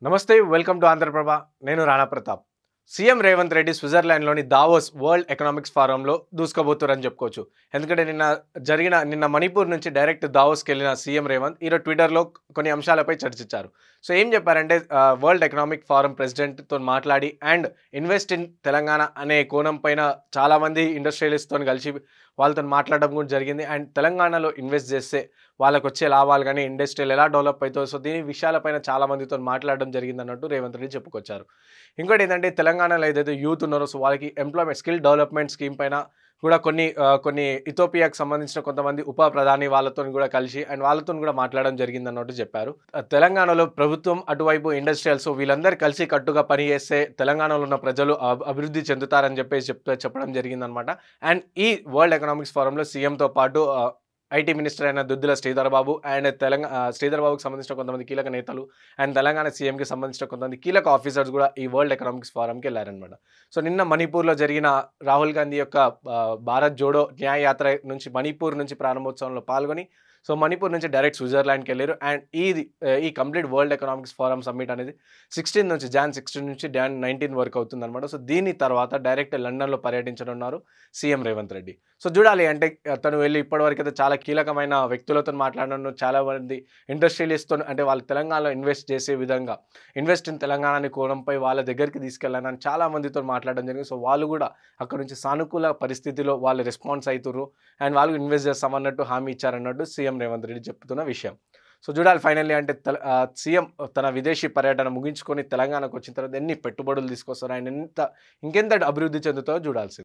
నమస్తే welcome to Andhraprabha నేను Rana Pratap CM Revanth Reddy స్విట్జర్లాండ్లోని దావోస్ వరల్డ్ ఎకనామిక్స్ ఫోరంలో దూసుకుపోతారని చెప్పుకోవచ్చు. ఎందుకంటే నిన్న మణిపూర్ నుంచి డైరెక్ట్ దావోస్కి వెళ్ళిన సీఎం రేవంత్ ఈరోజు ట్విట్టర్లో కొన్ని అంశాలపై చర్చించారు. సో ఏం చెప్పారంటే వరల్డ్ ఎకనామిక్ ఫోరం ప్రెసిడెంట్తో మాట్లాడి అండ్ ఇన్వెస్ట్ ఇన్ తెలంగాణ అనే కోణం పైన చాలామంది ఇండస్ట్రియలిస్ట్తో కలిసి వాళ్ళతో మాట్లాడడం కూడా జరిగింది. అండ్ తెలంగాణలో ఇన్వెస్ట్ చేస్తే వాళ్ళకు వచ్చే లాభాలు కానీ ఇండస్ట్రియల్ ఎలా డెవలప్ అవుతుందో సో దీని విషయాలపైన చాలా మందితో మాట్లాడడం జరిగింది అన్నట్టు రేవంత్ రెడ్డి చెప్పుకొచ్చారు. ఇంకోటి ఏంటంటే తెలంగాణలో ఏదైతే యూత్ ఉన్నారో సో వాళ్ళకి ఎంప్లాయ్మెంట్ స్కిల్ డెవలప్మెంట్ స్కీమ్ పైన కూడా కొన్ని ఇథోపియాకి సంబంధించిన కొంతమంది ఉప ప్రధాని వాళ్ళతో కూడా కలిసి అండ్ వాళ్ళతో కూడా మాట్లాడడం జరిగింది అన్నట్టు చెప్పారు. తెలంగాణలో ప్రభుత్వం అటువైపు ఇండస్ట్రియల్ సో వీళ్ళందరూ కలిసి కట్టుగా పనిచేస్తే తెలంగాణలో ఉన్న ప్రజలు అభివృద్ధి చెందుతారని చెప్పేసి చెప్పడం జరిగిందనమాట. అండ్ ఈ వరల్డ్ ఎకనామిక్స్ ఫోరంలో సీఎంతో పాటు ఐటీ మినిస్టర్ అయిన దుద్దిల శ్రీధర్ బాబు అండ్ శ్రీధర్ బాబుకి సంబంధించిన కొంతమంది కీలక నేతలు అండ్ తెలంగాణ సీఎంకి సంబంధించిన కొంతమంది కీలక ఆఫీసర్స్ కూడా ఈ వరల్డ్ ఎకనామిక్స్ ఫోరంకి వెళ్ళారనమాట. సో నిన్న మణిపూర్లో జరిగిన రాహుల్ గాంధీ యొక్క భారత్ జోడో న్యాయ యాత్ర నుంచి మణిపూర్ నుంచి ప్రారంభోత్సవంలో పాల్గొని సో మణిపూర్ నుంచి డైరెక్ట్ స్విట్జర్లాండ్కి వెళ్ళారు. అండ్ ఈ complete world economics forum summit అనేది జాన్ 16 నుంచి జాన్ 19 వరకు అవుతుందన్నమాట. సో దీని తర్వాత డైరెక్ట్ లండన్లో పర్యటించనున్నారు సీఎం రేవంత్ రెడ్డి. సో చూడాలి అంటే తను వెళ్ళి ఇప్పటివరకు అయితే చాలా కీలకమైన వ్యక్తులతో మాట్లాడను, చాలా మంది ఇండస్ట్రియలిస్ట్తో అంటే వాళ్ళు తెలంగాణలో ఇన్వెస్ట్ చేసే విధంగా ఇన్వెస్ట్ ఇన్ తెలంగాణ అనే కోణంపై వాళ్ళ దగ్గరికి తీసుకెళ్ళాలని చాలా మందితో మాట్లాడడం జరిగింది. సో వాళ్ళు కూడా అక్కడ నుంచి సానుకూల పరిస్థితిలో వాళ్ళు రెస్పాన్స్ అవుతున్నారు అండ్ వాళ్ళు ఇన్వెస్ట్ చేస్తామన్నట్టు హామీ ఇచ్చారన్నట్టు సీఎం రేవంత్ రెడ్డి చెప్తున్న విషయం. సో చూడాలి ఫైనల్లీ అంటే సీఎం తన విదేశీ పర్యటన ముగించుకొని తెలంగాణకు వచ్చిన తర్వాత ఎన్ని పెట్టుబడులు తీసుకొస్తారు అండ్ ఇంకెంత అభివృద్ధి చెందుతారో చూడాల్సింది.